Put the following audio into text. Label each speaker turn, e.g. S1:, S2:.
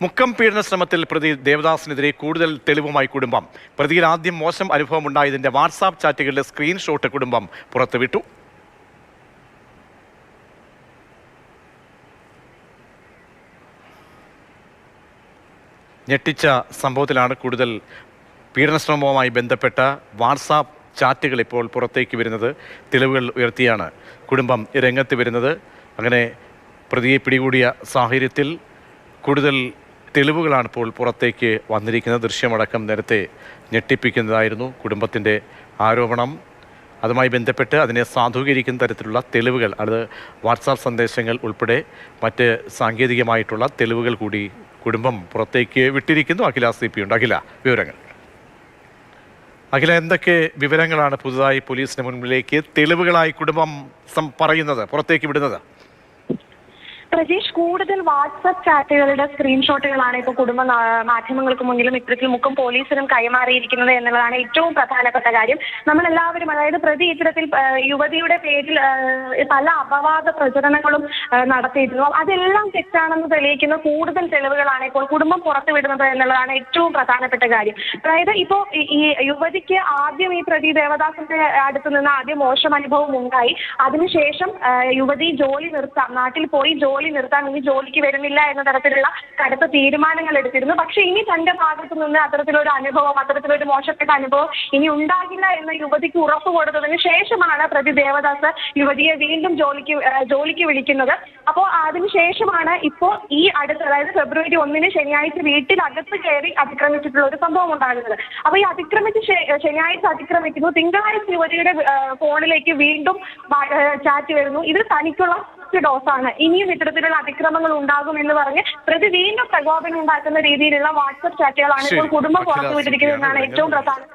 S1: മുക്കം പീഡന ശ്രമത്തിൽ പ്രതി ദേവദാസിനെതിരെ കൂടുതൽ തെളിവുമായി കുടുംബം. പ്രതിയിൽ ആദ്യം മോശം അനുഭവമുണ്ടായതിന്റെ വാട്സാപ്പ് ചാറ്റുകളുടെ സ്ക്രീൻഷോട്ട് കുടുംബം പുറത്തുവിട്ടു. ഞെട്ടിച്ച സംഭവത്തിലാണ് കൂടുതൽ പീഡനശ്രമവുമായി ബന്ധപ്പെട്ട വാട്സാപ്പ് ചാറ്റുകൾ ഇപ്പോൾ പുറത്തേക്ക് വരുന്നത്. തെളിവുകൾ ഉയർത്തിയാണ് കുടുംബം രംഗത്ത് വരുന്നത്. അങ്ങനെ പ്രതിയെ പിടികൂടിയ സാഹചര്യത്തിൽ കൂടുതൽ തെളിവുകളാണ് ഇപ്പോൾ പുറത്തേക്ക് വന്നിരിക്കുന്നത്. ദൃശ്യമടക്കം നേരത്തെ ഞെട്ടിപ്പിക്കുന്നതായിരുന്നു കുടുംബത്തിൻ്റെ ആരോപണം. അതുമായി ബന്ധപ്പെട്ട് അതിനെ സാധൂകരിക്കുന്ന തരത്തിലുള്ള തെളിവുകൾ, അത് വാട്സാപ്പ് സന്ദേശങ്ങൾ ഉൾപ്പെടെ മറ്റ് സാങ്കേതികമായിട്ടുള്ള തെളിവുകൾ കൂടി കുടുംബം പുറത്തേക്ക് വിട്ടിരിക്കുന്നു. അഖില CP ഉണ്ട്. അഖില, വിവരങ്ങൾ. അഖില, എന്തൊക്കെ വിവരങ്ങളാണ് പുതുതായി പോലീസിന് മുൻപിലേക്ക് തെളിവുകളായി കുടുംബം പറയുന്നത്, പുറത്തേക്ക് വിടുന്നത്?
S2: പ്രജീഷ്, കൂടുതൽ വാട്സ്ആപ്പ് ചാറ്റുകളുടെ സ്ക്രീൻഷോട്ടുകളാണ് ഇപ്പോൾ കുടുംബ മാധ്യമങ്ങൾക്ക് മുന്നിലും ഇത്തരത്തിൽ മുക്കം പോലീസിനും കൈമാറിയിരിക്കുന്നത് എന്നുള്ളതാണ് ഏറ്റവും പ്രധാനപ്പെട്ട കാര്യം. നമ്മളെല്ലാവരും, അതായത് പ്രതി ഇത്തരത്തിൽ യുവതിയുടെ പേരിൽ പല അപവാദ പ്രചരണങ്ങളും നടത്തിയിരുന്നു. അതെല്ലാം തെറ്റാണെന്ന് തെളിയിക്കുന്ന കൂടുതൽ തെളിവുകളാണ് ഇപ്പോൾ കുടുംബം പുറത്തുവിടുന്നത് എന്നുള്ളതാണ് ഏറ്റവും പ്രധാനപ്പെട്ട കാര്യം. അതായത് ഇപ്പോൾ ഈ യുവതിക്ക് ആദ്യം ഈ പ്രതി ദേവദാസിന്റെ അടുത്ത് നിന്ന് ആദ്യം മോശം അനുഭവം ഉണ്ടായി. അതിനുശേഷം യുവതി ജോലി നിർത്താം, നാട്ടിൽ പോയി ജോലി നിർത്താൻ, ഇനി ജോലിക്ക് വരുന്നില്ല എന്ന തരത്തിലുള്ള കടുത്ത തീരുമാനങ്ങൾ എടുത്തിരുന്നു. പക്ഷെ ഇനി തന്റെ ഭാഗത്തു നിന്ന് അത്തരത്തിലൊരു അനുഭവം, അത്തരത്തിലൊരു മോശപ്പെട്ട അനുഭവം ഇനി ഉണ്ടാകില്ല എന്ന യുവതിക്ക് ഉറപ്പ് കൊടുത്തതിന് ശേഷമാണ് പ്രതി ദേവദാസ് യുവതിയെ വീണ്ടും ജോലിക്ക് വിളിക്കുന്നത്. അപ്പോൾ അതിനുശേഷമാണ് ഇപ്പോൾ ഈ അതായത് ഫെബ്രുവരി 1 ശനിയാഴ്ച വീട്ടിനകത്ത് കയറി അതിക്രമിച്ചിട്ടുള്ള ഒരു സംഭവം ഉണ്ടാകുന്നത്. അപ്പൊ ഈ ശനിയാഴ്ച അതിക്രമിക്കുന്നു. തിങ്കളാഴ്ച യുവതിയുടെ ഫോണിലേക്ക് വീണ്ടും ചാറ്റ് വരുന്നു. ഇത് തനിക്കുള്ള ഡോസാണ്, ഇനിയും ഇത്തരത്തിലുള്ള അതിക്രമങ്ങൾ ഉണ്ടാകും എന്ന് പറഞ്ഞ് പ്രതി വീണ്ടും പ്രകോപനം ഉണ്ടാക്കുന്ന രീതിയിലുള്ള വാട്സ്ആപ്പ് ചാറ്റുകളാണ് ഇപ്പോൾ കുടുംബം പുറത്തുവിട്ടിരിക്കുന്നതെന്നാണ് ഏറ്റവും പ്രധാനം.